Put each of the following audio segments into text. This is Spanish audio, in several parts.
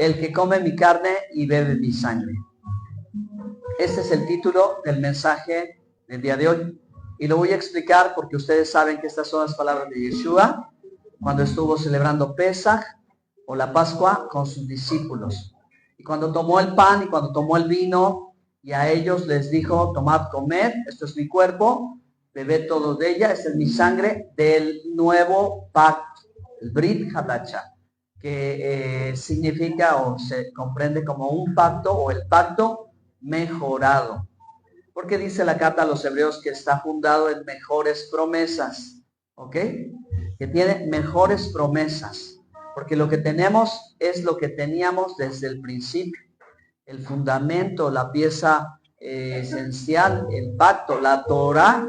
el que come mi carne y bebe mi sangre. Este es el título del mensaje del día de hoy. Y lo voy a explicar porque ustedes saben que estas son las palabras de Yeshua cuando estuvo celebrando Pesaj o la Pascua con sus discípulos. Y cuando tomó el pan y cuando tomó el vino y a ellos les dijo, tomad, comed, esto es mi cuerpo, bebed todos de ella, esta es mi sangre del nuevo pacto, el Brit Hadacha, que significa o se comprende como un pacto o el pacto mejorado. Porque dice la carta a los hebreos que está fundado en mejores promesas, ¿ok? Que tiene mejores promesas, porque lo que tenemos es lo que teníamos desde el principio, el fundamento, la pieza esencial, el pacto, la Torah,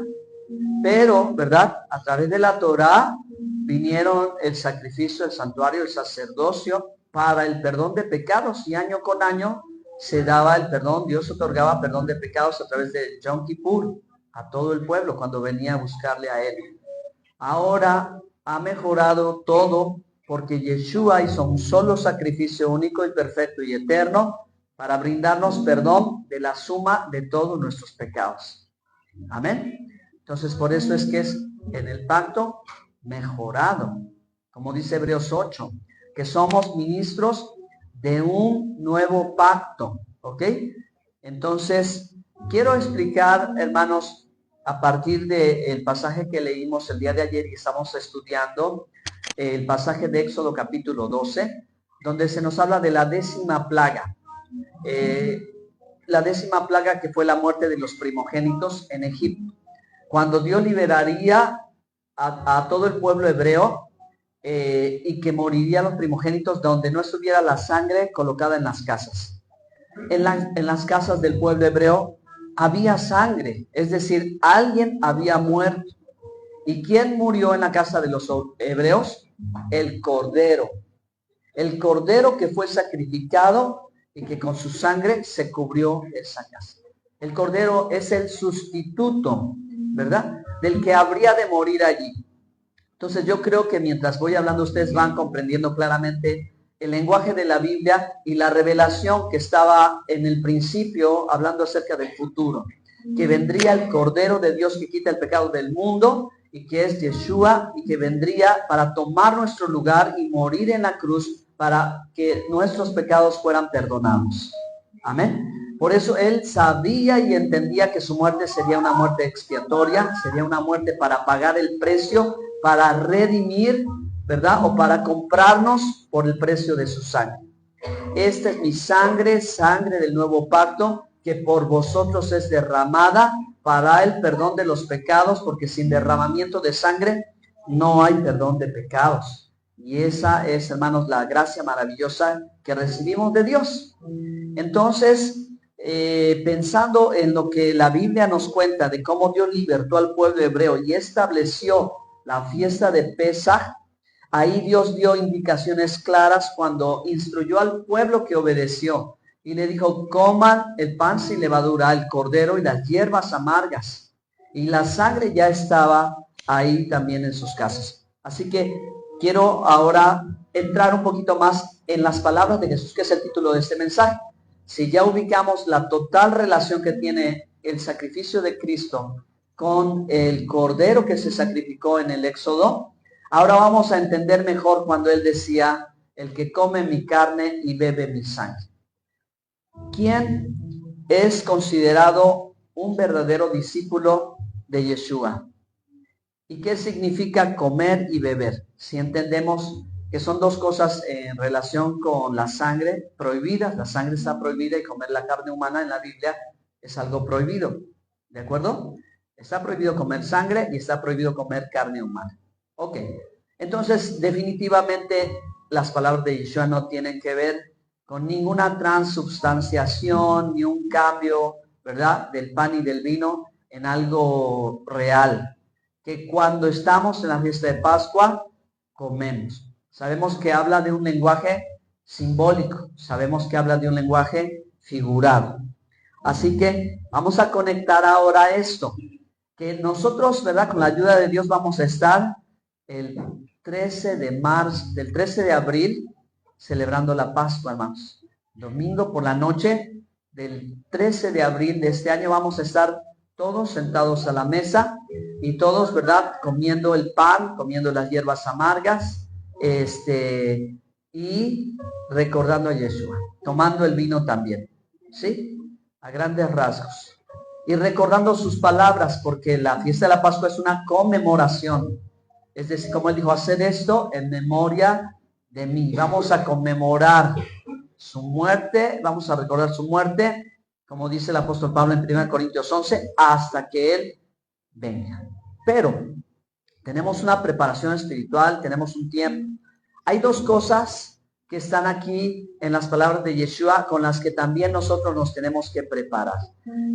pero, ¿verdad? A través de la Torah vinieron el sacrificio, el santuario, el sacerdocio para el perdón de pecados y año con año se daba el perdón, Dios otorgaba perdón de pecados a través de Yom Kippur a todo el pueblo cuando venía a buscarle a él. Ahora ha mejorado todo porque Yeshua hizo un solo sacrificio único y perfecto y eterno para brindarnos perdón de la suma de todos nuestros pecados. Amén. Entonces por eso es que es en el pacto mejorado, como dice Hebreos 8, que somos ministros de un nuevo pacto, ¿ok? Entonces, quiero explicar, hermanos, a partir del pasaje que leímos el día de ayer y estamos estudiando, el pasaje de Éxodo capítulo 12, donde se nos habla de la 10ª plaga. La 10ª plaga que fue la muerte de los primogénitos en Egipto. Cuando Dios liberaría a todo el pueblo hebreo, y que morirían los primogénitos donde no estuviera la sangre colocada en las casas. En las casas del pueblo hebreo había sangre, es decir, alguien había muerto. ¿Y quién murió en la casa de los hebreos? El cordero. El cordero que fue sacrificado y que con su sangre se cubrió esa casa. El cordero es el sustituto, ¿verdad? Del que habría de morir allí. Entonces yo creo que mientras voy hablando ustedes van comprendiendo claramente el lenguaje de la Biblia y la revelación que estaba en el principio hablando acerca del futuro, que vendría el Cordero de Dios que quita el pecado del mundo y que es Yeshua y que vendría para tomar nuestro lugar y morir en la cruz para que nuestros pecados fueran perdonados. Amén. Por eso él sabía y entendía que su muerte sería una muerte expiatoria, sería una muerte para pagar el precio, para redimir, ¿verdad? O para comprarnos por el precio de su sangre. Esta es mi sangre, sangre del nuevo pacto, que por vosotros es derramada para el perdón de los pecados, porque sin derramamiento de sangre no hay perdón de pecados. Y esa es, hermanos, la gracia maravillosa que recibimos de Dios. Entonces, pensando en lo que la Biblia nos cuenta de cómo Dios libertó al pueblo hebreo y estableció la fiesta de Pesaj, ahí Dios dio indicaciones claras cuando instruyó al pueblo que obedeció y le dijo, coman el pan sin levadura, el cordero y las hierbas amargas. Y la sangre ya estaba ahí también en sus casas. Así que quiero ahora entrar un poquito más en las palabras de Jesús, que es el título de este mensaje. Si ya ubicamos la total relación que tiene el sacrificio de Cristo con el cordero que se sacrificó en el Éxodo, ahora vamos a entender mejor cuando él decía, el que come mi carne y bebe mi sangre. ¿Quién es considerado un verdadero discípulo de Yeshua? ¿Y qué significa comer y beber? Si entendemos que son dos cosas en relación con la sangre prohibidas, la sangre está prohibida y comer la carne humana en la Biblia es algo prohibido, ¿de acuerdo? Está prohibido comer sangre y está prohibido comer carne humana. Ok, entonces definitivamente las palabras de Yeshua no tienen que ver con ninguna transubstanciación ni un cambio, ¿verdad?, del pan y del vino en algo real. Que cuando estamos en la fiesta de Pascua, comemos. Sabemos que habla de un lenguaje simbólico, sabemos que habla de un lenguaje figurado. Así que vamos a conectar ahora esto, que nosotros, ¿verdad?, con la ayuda de Dios vamos a estar el 13 de marzo, del 13 de abril, celebrando la Pascua, hermanos. Domingo por la noche del 13 de abril de este año vamos a estar todos sentados a la mesa y todos, ¿verdad?, comiendo el pan, comiendo las hierbas amargas, y recordando a Yeshua, tomando el vino también, ¿sí? A grandes rasgos. Y recordando sus palabras, porque la fiesta de la Pascua es una conmemoración. Es decir, como él dijo, hacer esto en memoria de mí. Vamos a conmemorar su muerte, vamos a recordar su muerte, como dice el apóstol Pablo en 1 Corintios 11, hasta que él venga. Pero tenemos una preparación espiritual, tenemos un tiempo. Hay dos cosas que están aquí en las palabras de Yeshua con las que también nosotros nos tenemos que preparar.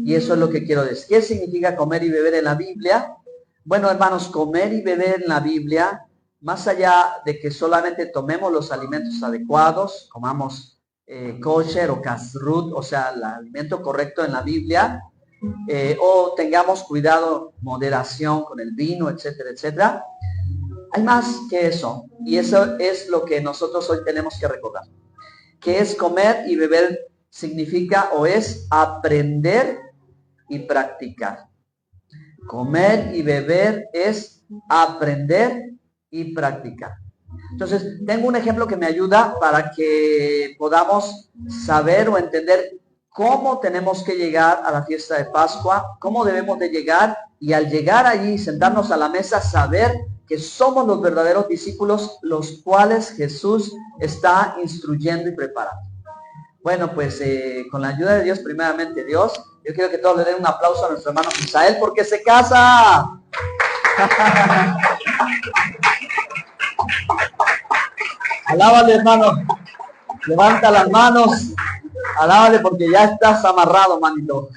Y eso es lo que quiero decir. ¿Qué significa comer y beber en la Biblia? Bueno, hermanos, comer y beber en la Biblia, más allá de que solamente tomemos los alimentos adecuados, comamos kosher o kashrut, o sea, el alimento correcto en la Biblia, o tengamos cuidado, moderación con el vino, etcétera, etcétera. Hay más que eso, y eso es lo que nosotros hoy tenemos que recordar. ¿Qué es comer y beber? Significa o es aprender y practicar. Comer y beber es aprender y practicar. Entonces, tengo un ejemplo que me ayuda para que podamos saber o entender cómo tenemos que llegar a la fiesta de Pascua, cómo debemos de llegar, y al llegar allí, sentarnos a la mesa, saber que somos los verdaderos discípulos, los cuales Jesús está instruyendo y preparando. Bueno, pues con la ayuda de Dios, primeramente Dios, yo quiero que todos le den un aplauso a nuestro hermano Misael porque se casa. Alábale, hermano. Levanta las manos. Alábale porque ya estás amarrado, manito.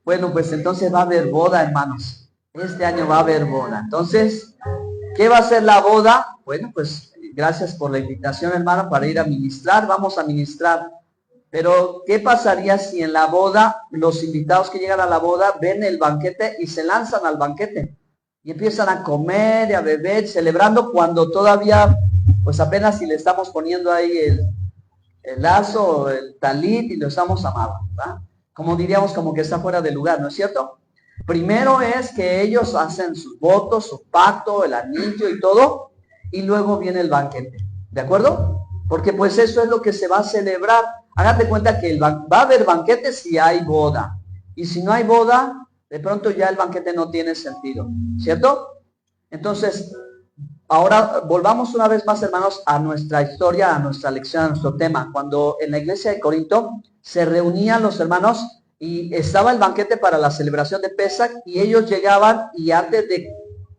Bueno, pues entonces va a haber boda, hermanos. Este año va a haber boda. Entonces, ¿qué va a ser la boda? Bueno, pues gracias por la invitación, hermano, para ir a ministrar. Vamos a ministrar. Pero, ¿qué pasaría si en la boda, los invitados que llegan a la boda ven el banquete y se lanzan al banquete? Y empiezan a comer y a beber, celebrando cuando todavía, pues apenas si le estamos poniendo ahí el lazo, el talit y lo estamos amarrando, ¿verdad? Como diríamos, como que está fuera de lugar, ¿no es cierto? Primero es que ellos hacen sus votos, su pacto, el anillo y todo, y luego viene el banquete, ¿de acuerdo? Porque pues eso es lo que se va a celebrar. Hágate cuenta que va a haber banquete si hay boda, y si no hay boda, de pronto ya el banquete no tiene sentido, ¿cierto? Entonces, ahora volvamos una vez más, hermanos, a nuestra historia, a nuestra lección, a nuestro tema. Cuando en la iglesia de Corinto se reunían los hermanos y estaba el banquete para la celebración de Pesach, y ellos llegaban y antes de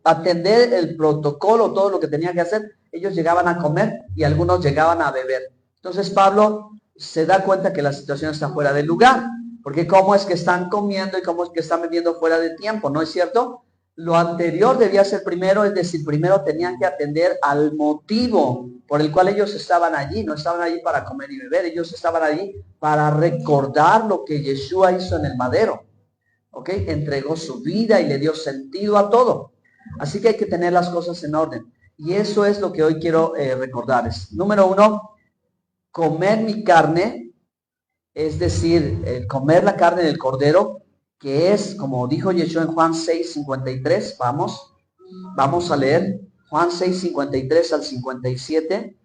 atender el protocolo, todo lo que tenían que hacer, ellos llegaban a comer y algunos llegaban a beber. Entonces Pablo se da cuenta que la situación está fuera de lugar, porque cómo es que están comiendo y cómo es que están bebiendo fuera de tiempo, ¿no es cierto? Lo anterior debía ser primero, es decir, primero tenían que atender al motivo por el cual ellos estaban allí. No estaban allí para comer y beber, ellos estaban allí para recordar lo que Yeshua hizo en el madero, ¿ok? Entregó su vida y le dio sentido a todo. Así que hay que tener las cosas en orden. Y eso es lo que hoy quiero recordarles. Número uno, comer mi carne, es decir, comer la carne del cordero, que es, como dijo Yeshua en Juan 6:53, vamos a leer Juan 6:53 al 57.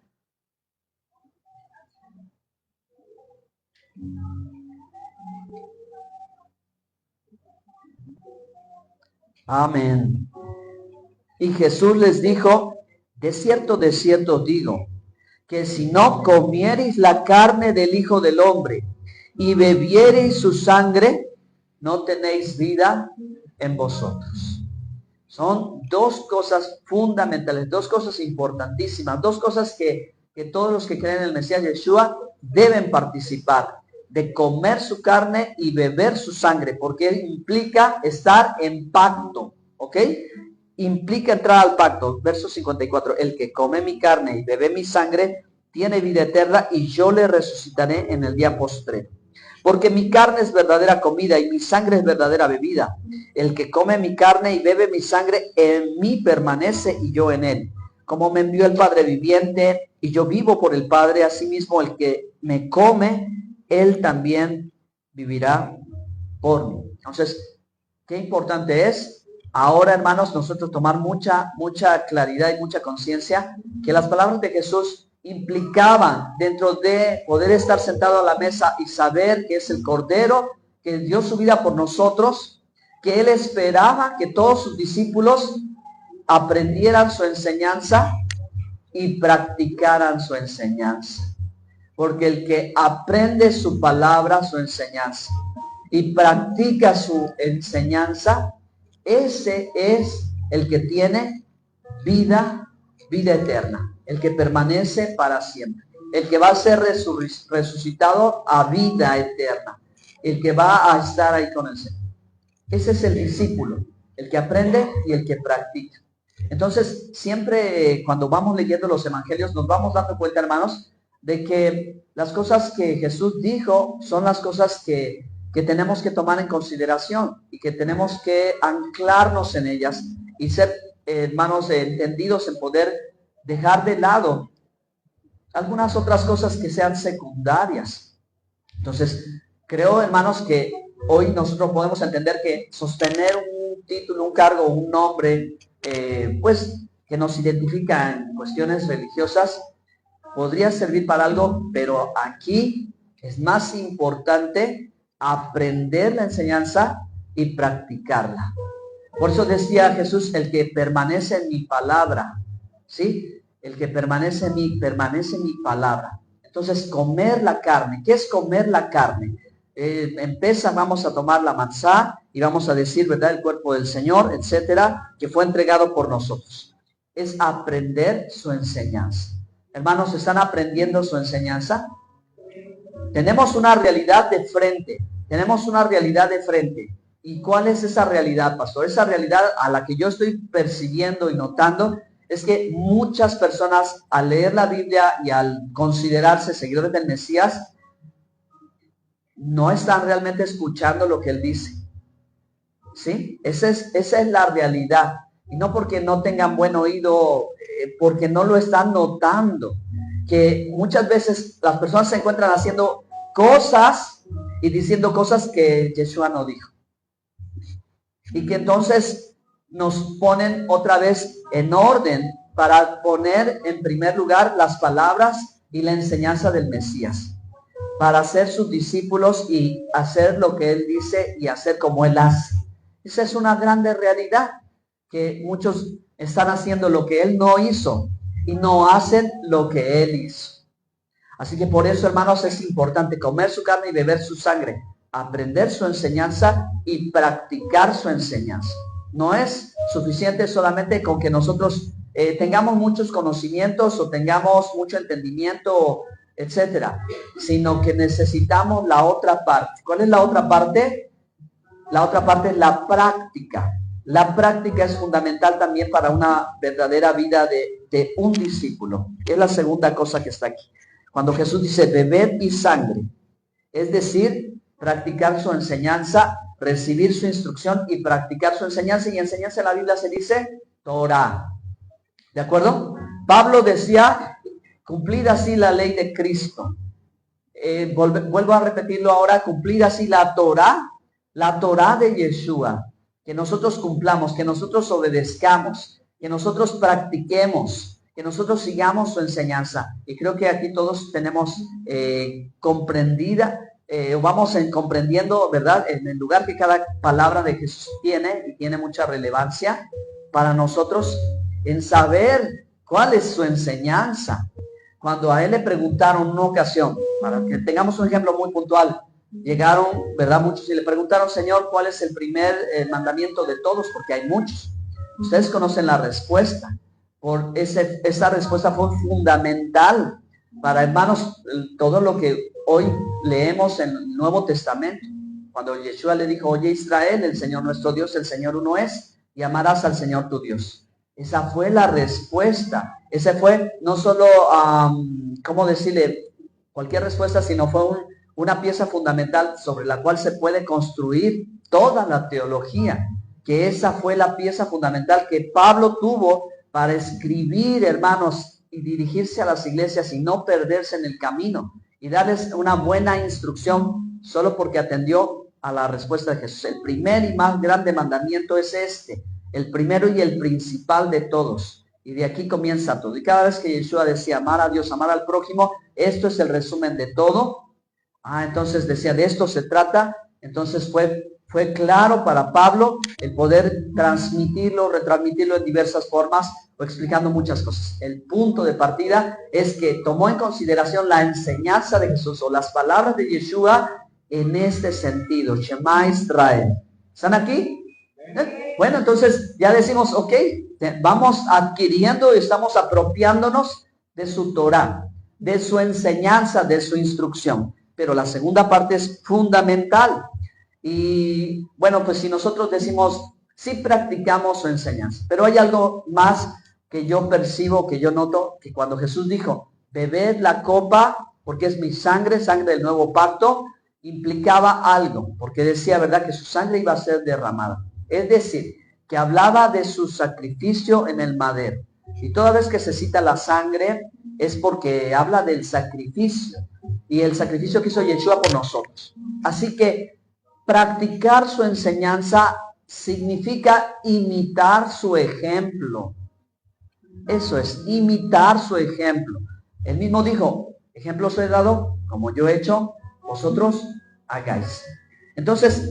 Amén. Y Jesús les dijo, de cierto os digo, que si no comiereis la carne del Hijo del Hombre y bebiereis su sangre, no tenéis vida en vosotros. Son dos cosas fundamentales, dos cosas importantísimas, dos cosas que todos los que creen en el Mesías Yeshua deben participar, de comer su carne y beber su sangre, porque implica estar en pacto, ¿ok? Implica entrar al pacto. Verso 54, el que come mi carne y bebe mi sangre tiene vida eterna y yo le resucitaré en el día postrero. Porque mi carne es verdadera comida y mi sangre es verdadera bebida. El que come mi carne y bebe mi sangre en mí permanece y yo en él. Como me envió el Padre viviente y yo vivo por el Padre, asimismo el que me come, él también vivirá por mí. Entonces, qué importante es ahora, hermanos, nosotros tomar mucha claridad y mucha conciencia que las palabras de Jesús implicaban dentro de poder estar sentado a la mesa y saber que es el Cordero que dio su vida por nosotros, que él esperaba que todos sus discípulos aprendieran su enseñanza y practicaran su enseñanza. Porque el que aprende su palabra, su enseñanza, y practica su enseñanza, ese es el que tiene vida eterna, el que permanece para siempre, el que va a ser resucitado a vida eterna, el que va a estar ahí con el Señor. Ese es el discípulo, el que aprende y el que practica. Entonces, siempre cuando vamos leyendo los evangelios, nos vamos dando cuenta, hermanos, de que las cosas que Jesús dijo son las cosas que tenemos que tomar en consideración y que tenemos que anclarnos en ellas y ser, hermanos, entendidos en poder dejar de lado algunas otras cosas que sean secundarias. Entonces, creo, hermanos, que hoy nosotros podemos entender que sostener un título, un cargo, un nombre, pues que nos identifica en cuestiones religiosas, podría servir para algo, pero aquí es más importante aprender la enseñanza y practicarla. Por eso decía Jesús, el que permanece en mi palabra, ¿sí? El que permanece en mi palabra. Entonces, comer la carne. ¿Qué es comer la carne? Vamos a tomar la matzá y vamos a decir, ¿verdad?, el cuerpo del Señor, etcétera, que fue entregado por nosotros. Es aprender su enseñanza. Hermanos, ¿están aprendiendo su enseñanza? Tenemos una realidad de frente. ¿Y cuál es esa realidad, pastor? Esa realidad a la que yo estoy percibiendo y notando es que muchas personas, al leer la Biblia y al considerarse seguidores del Mesías, no están realmente escuchando lo que él dice. ¿Sí? Esa es la realidad. Y no porque no tengan buen oído, porque no lo están notando. Que muchas veces las personas se encuentran haciendo cosas y diciendo cosas que Yeshua no dijo. Y que entonces nos ponen otra vez en orden para poner en primer lugar las palabras y la enseñanza del Mesías, para ser sus discípulos y hacer lo que él dice y hacer como él hace. Esa es una grande realidad, que muchos están haciendo lo que él no hizo y no hacen lo que él hizo. Así que por eso, hermanos, es importante comer su carne y beber su sangre, aprender su enseñanza y practicar su enseñanza. No es suficiente solamente con que nosotros tengamos muchos conocimientos o tengamos mucho entendimiento, etcétera, sino que necesitamos la otra parte. ¿Cuál es la otra parte? La otra parte es la práctica. La práctica es fundamental también para una verdadera vida de un discípulo. Es la segunda cosa que está aquí. Cuando Jesús dice beber mi sangre, es decir, practicar su enseñanza, recibir su instrucción y practicar su enseñanza. Y enseñanza en la Biblia se dice Torah. ¿De acuerdo? Pablo decía, cumplir así la ley de Cristo. Vuelvo a repetirlo ahora, cumplir así la Torah de Yeshua. Que nosotros cumplamos, que nosotros obedezcamos, que nosotros practiquemos, que nosotros sigamos su enseñanza. Y creo que aquí todos tenemos comprendida, vamos comprendiendo, ¿verdad?, en el lugar que cada palabra de Jesús tiene, y tiene mucha relevancia para nosotros, en saber cuál es su enseñanza. Cuando a él le preguntaron una ocasión, para que tengamos un ejemplo muy puntual, llegaron, ¿verdad?, muchos y le preguntaron, Señor, ¿cuál es el primer mandamiento de todos? Porque hay muchos. Ustedes conocen la respuesta. Esa respuesta fue fundamental para, hermanos, todo lo que hoy leemos en el Nuevo Testamento. Cuando Yeshua le dijo, oye Israel, el Señor nuestro Dios, el Señor uno es, y amarás al Señor tu Dios. Esa fue la respuesta. Ese fue no solo, ¿cómo decirle? Cualquier respuesta, sino fue una pieza fundamental sobre la cual se puede construir toda la teología. Que esa fue la pieza fundamental que Pablo tuvo para escribir, hermanos, y dirigirse a las iglesias y no perderse en el camino y darles una buena instrucción solo porque atendió a la respuesta de Jesús. El primer y más grande mandamiento es este, el primero y el principal de todos. Y de aquí comienza todo. Y cada vez que Yeshua decía amar a Dios, amar al prójimo, esto es el resumen de todo. Entonces decía, de esto se trata. Entonces fue claro para Pablo el poder transmitirlo, retransmitirlo en diversas formas o explicando muchas cosas. El punto de partida es que tomó en consideración la enseñanza de Jesús o las palabras de Yeshua en este sentido. Shema Israel. ¿Están aquí? Bueno, entonces ya decimos, ok, vamos adquiriendo y estamos apropiándonos de su Torah, de su enseñanza, de su instrucción. Pero la segunda parte es fundamental. Y bueno, pues si nosotros decimos, sí practicamos su enseñanza, pero hay algo más que yo percibo, que yo noto, que cuando Jesús dijo, bebed la copa, porque es mi sangre, sangre del nuevo pacto, implicaba algo, porque decía, ¿verdad?, que su sangre iba a ser derramada. Es decir, que hablaba de su sacrificio en el madero. Y toda vez que se cita la sangre, es porque habla del sacrificio. Y el sacrificio que hizo Yeshua por nosotros. Así que practicar su enseñanza significa imitar su ejemplo. Eso es, imitar su ejemplo. Él mismo dijo, ejemplo os he dado, como yo he hecho, vosotros hagáis. Entonces,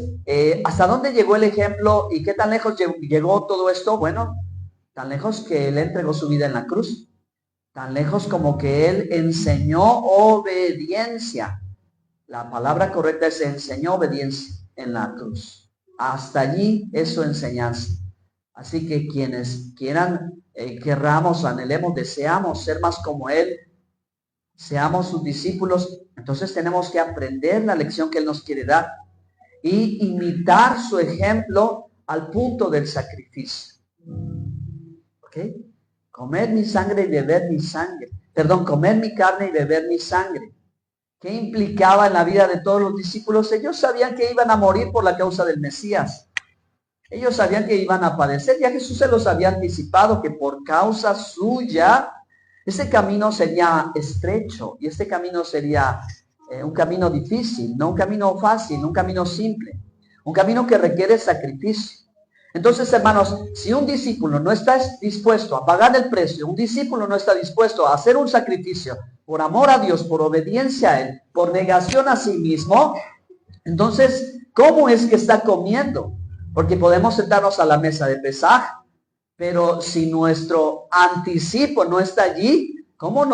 ¿hasta dónde llegó el ejemplo y qué tan lejos llegó todo esto? Bueno, tan lejos que Él entregó su vida en la cruz. Tan lejos como que Él enseñó obediencia. La palabra correcta es enseñó obediencia en la cruz. Hasta allí es su enseñanza. Así que quienes quieran, querramos, anhelemos, deseamos ser más como Él, seamos sus discípulos, entonces tenemos que aprender la lección que Él nos quiere dar y imitar su ejemplo al punto del sacrificio. ¿Ok? Comer mi sangre y beber mi sangre. Perdón, comer mi carne y beber mi sangre. ¿Qué implicaba en la vida de todos los discípulos? Ellos sabían que iban a morir por la causa del Mesías. Ellos sabían que iban a padecer. Ya Jesús se los había anticipado que por causa suya, ese camino sería estrecho y este camino sería un camino difícil, no un camino fácil, no un camino simple, un camino que requiere sacrificio. Entonces, hermanos, si un discípulo no está dispuesto a pagar el precio, un discípulo no está dispuesto a hacer un sacrificio por amor a Dios, por obediencia a Él, por negación a sí mismo, entonces, ¿cómo es que está comiendo? Porque podemos sentarnos a la mesa de Pesaj, pero si nuestro anticipo no está allí, ¿cómo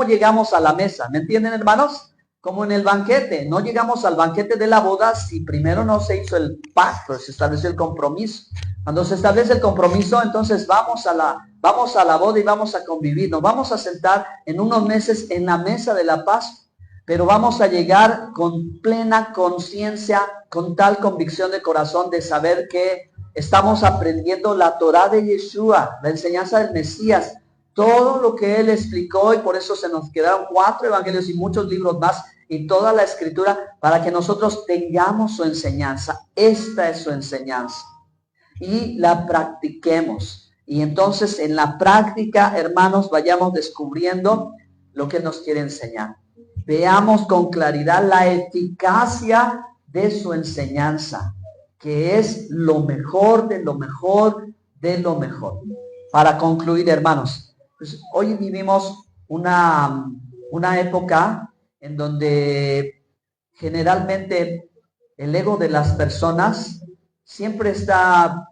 llegamos a la mesa? ¿Me entienden, hermanos? Como en el banquete, no llegamos al banquete de la boda si primero no se hizo el pacto, se estableció el compromiso. Cuando se establece el compromiso, entonces vamos a la boda y vamos a convivir. Nos vamos a sentar en unos meses en la mesa de la paz, pero vamos a llegar con plena conciencia, con tal convicción de corazón de saber que estamos aprendiendo la Torah de Yeshua, la enseñanza del Mesías, todo lo que Él explicó, y por eso se nos quedaron 4 evangelios y muchos libros más, y toda la escritura, para que nosotros tengamos su enseñanza. Esta es su enseñanza. Y la practiquemos. Y entonces en la práctica, hermanos, vayamos descubriendo lo que nos quiere enseñar. Veamos con claridad la eficacia de su enseñanza, que es lo mejor de lo mejor de lo mejor. Para concluir, hermanos, pues hoy vivimos una época en donde generalmente el ego de las personas siempre está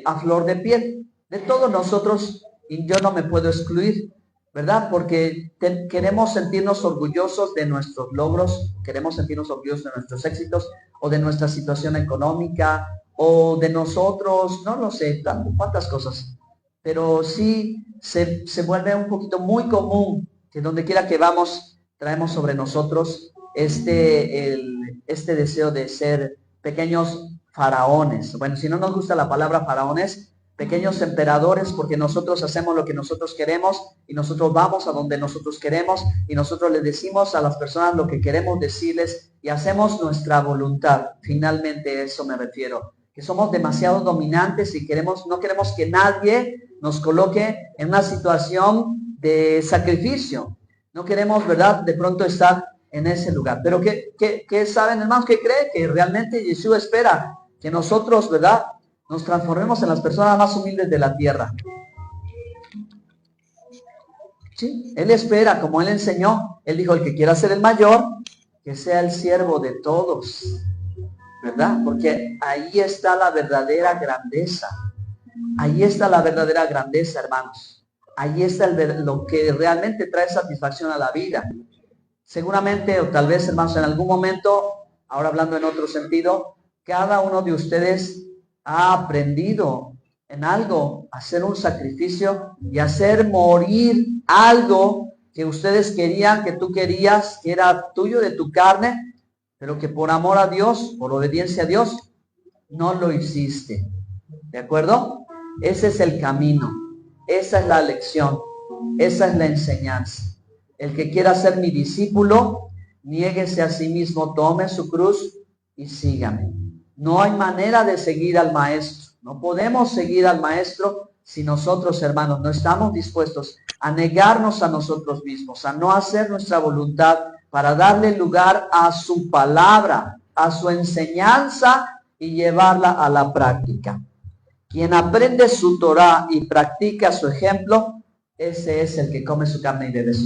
a flor de piel. De todos nosotros, y yo no me puedo excluir, ¿verdad? Porque queremos sentirnos orgullosos de nuestros logros, queremos sentirnos orgullosos de nuestros éxitos, o de nuestra situación económica, o de nosotros, no lo sé, cuántas cosas. Pero sí se vuelve un poquito muy común que donde quiera que vamos, traemos sobre nosotros este deseo de ser pequeños faraones. Bueno, si no nos gusta la palabra faraones, pequeños emperadores, porque nosotros hacemos lo que nosotros queremos y nosotros vamos a donde nosotros queremos y nosotros les decimos a las personas lo que queremos decirles y hacemos nuestra voluntad. Finalmente a eso me refiero, que somos demasiado dominantes y no queremos que nadie nos coloque en una situación de sacrificio. No queremos, ¿verdad?, de pronto estar en ese lugar. Pero ¿qué saben, hermanos? ¿Qué creen? Que realmente Jesús espera que nosotros, ¿verdad?, nos transformemos en las personas más humildes de la tierra. Sí, Él espera, como Él enseñó. Él dijo, el que quiera ser el mayor, que sea el siervo de todos, ¿verdad? Porque ahí está la verdadera grandeza. Ahí está la verdadera grandeza, hermanos. Ahí está lo que realmente trae satisfacción a la vida. Seguramente, o tal vez, hermanos, en algún momento, ahora hablando en otro sentido, cada uno de ustedes ha aprendido en algo a hacer un sacrificio y hacer morir algo que ustedes querían, que tú querías, que era tuyo de tu carne, pero que por amor a Dios, por obediencia a Dios, no lo hiciste. ¿De acuerdo? Ese es el camino, esa es la lección, esa es la enseñanza. El que quiera ser mi discípulo, niéguese a sí mismo, tome su cruz y sígame. No hay manera de seguir al maestro. No podemos seguir al maestro si nosotros, hermanos, no estamos dispuestos a negarnos a nosotros mismos, a no hacer nuestra voluntad para darle lugar a su palabra, a su enseñanza y llevarla a la práctica. Quien aprende su Torah y practica su ejemplo, ese es el que come su carne y bebe su